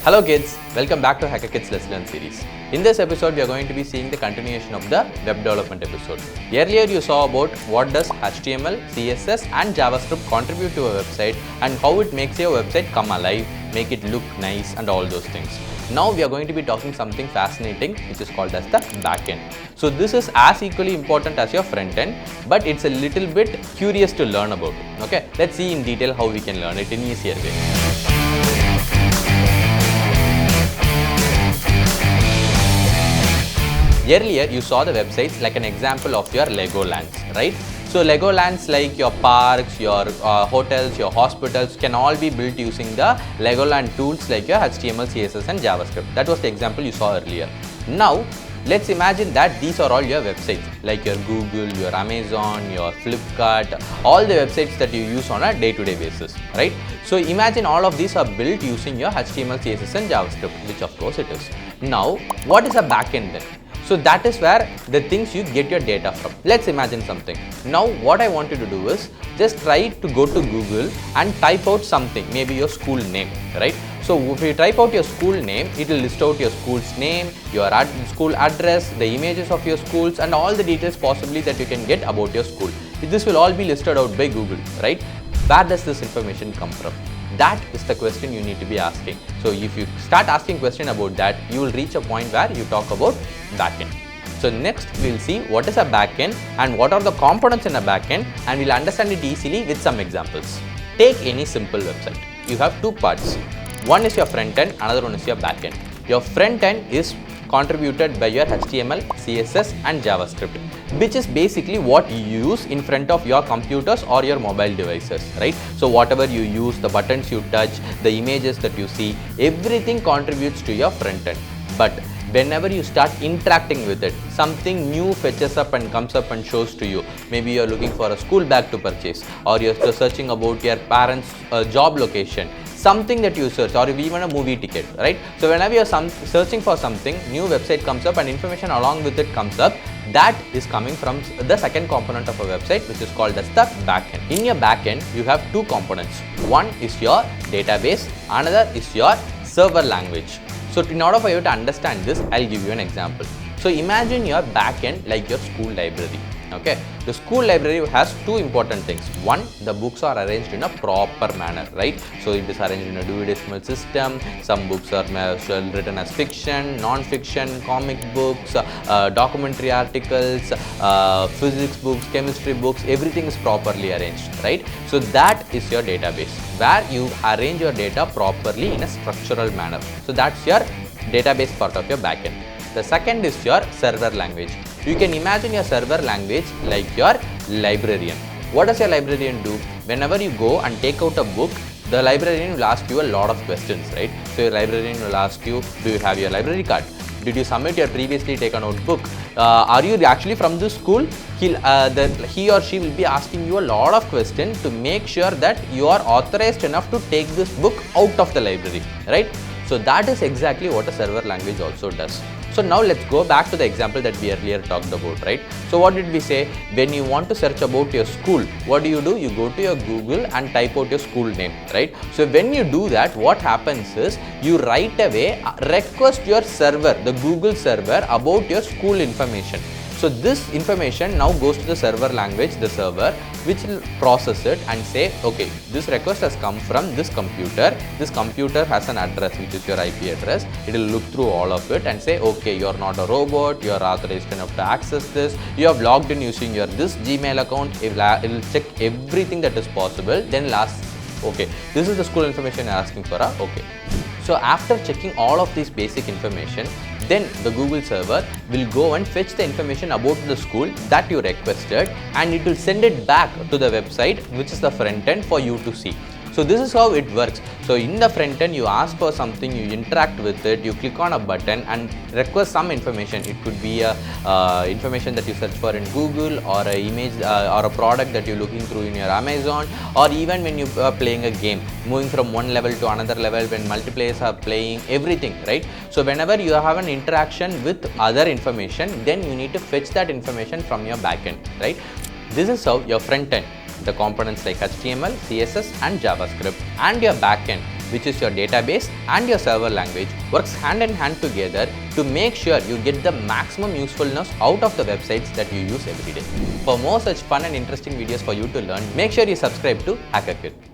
Hello kids, welcome back to Hacker Kids Let's Learn series. In this episode, we are going to be seeing the continuation of the web development episode. Earlier you saw about what does HTML, CSS and JavaScript contribute to a website and how it makes your website come alive, make it look nice and all those things. Now we are going to be talking something fascinating which is called as the backend. So this is as equally important as your front end, but it's a little bit curious to learn about it. Okay, let's see in detail how we can learn it in easier way. Earlier, you saw the websites like an example of your Legolands, right? So Legolands like your parks, your hotels, your hospitals can all be built using the Legoland tools like your HTML, CSS and JavaScript. That was the example you saw earlier. Now, let's imagine that these are all your websites like your Google, your Amazon, your Flipkart, all the websites that you use on a day-to-day basis, right? So imagine all of these are built using your HTML, CSS and JavaScript, which of course it is. Now, what is a backend then? So that is where the things you get your data from. Let's imagine something. Now what I want you to do is just try to go to Google and type out something, maybe your school name, right? So if you type out your school name, it will list out your school's name, your school address, the images of your schools and all the details possibly that you can get about your school. This will all be listed out by Google, right? Where does this information come from? That is the question you need to be asking. So if you start asking question about that, you will reach a point where you talk about backend. So next we will see what is a backend and what are the components in a backend, and we'll understand it easily with some examples. Take any simple website. You have two parts. One is your front end, another one is your backend. Your front end is contributed by your HTML, CSS and JavaScript, which is basically what you use in front of your computers or your mobile devices, right? So whatever you use, the buttons you touch, the images that you see, everything contributes to your front end. But whenever you start interacting with it, something new fetches up and comes up and shows to you. Maybe you're looking for a school bag to purchase, or you're searching about your parents' job location, something that you search, or even a movie ticket, right? So whenever you're searching for something, new website comes up and information along with it comes up. That is coming from the second component of a website, which is called as the backend. In your backend, you have two components. One is your database, another is your server language. So in order for you to understand this, I'll give you an example. So imagine your backend like your school library. Okay, the school library has two important things. One, the books are arranged in a proper manner, right? So it is arranged in a Dewey Decimal System. Some books are written as fiction, non-fiction, comic books, documentary articles, physics books, chemistry books, everything is properly arranged, right? So that is your database, where you arrange your data properly in a structural manner. So that's your database part of your backend. The second is your server language. You can imagine your server language like your librarian. What does your librarian do? Whenever you go and take out a book, the librarian will ask you a lot of questions, right? So your librarian will ask you, do you have your library card? Did you submit your previously taken out book? Are you actually from this school? He or she will be asking you a lot of questions to make sure that you are authorized enough to take this book out of the library, right? So that is exactly what a server language also does. So now let's go back to the example that we earlier talked about, right? So what did we say? When you want to search about your school, what do? You go to your Google and type out your school name, right? So when you do that, what happens is you right away request your server, the Google server, about your school information. So this information now goes to the server language, the server, which will process it and say, okay, this request has come from this computer. This computer has an address, which is your IP address. It will look through all of it and say, okay, you're not a robot, you're authorized enough to access this. You have logged in using your this Gmail account. It will check everything that is possible. Then last, okay, this is the school information you're asking for. Okay. So after checking all of these basic information, then the Google server will go and fetch the information about the school that you requested, and it will send it back to the website, which is the front end, for you to see. So this is how it works. So in the front end, you ask for something, you interact with it, you click on a button and request some information. It could be information that you search for in Google, or an image or a product that you're looking through in your Amazon, or even when you are playing a game, moving from one level to another level, when multiplayers are playing, everything, right? So whenever you have an interaction with other information, then you need to fetch that information from your backend, right? This is how your front end, the components like HTML, CSS and JavaScript, and your backend, which is your database, and your server language works hand in hand together to make sure you get the maximum usefulness out of the websites that you use every day. For more such fun and interesting videos for you to learn, make sure you subscribe to HackerKit.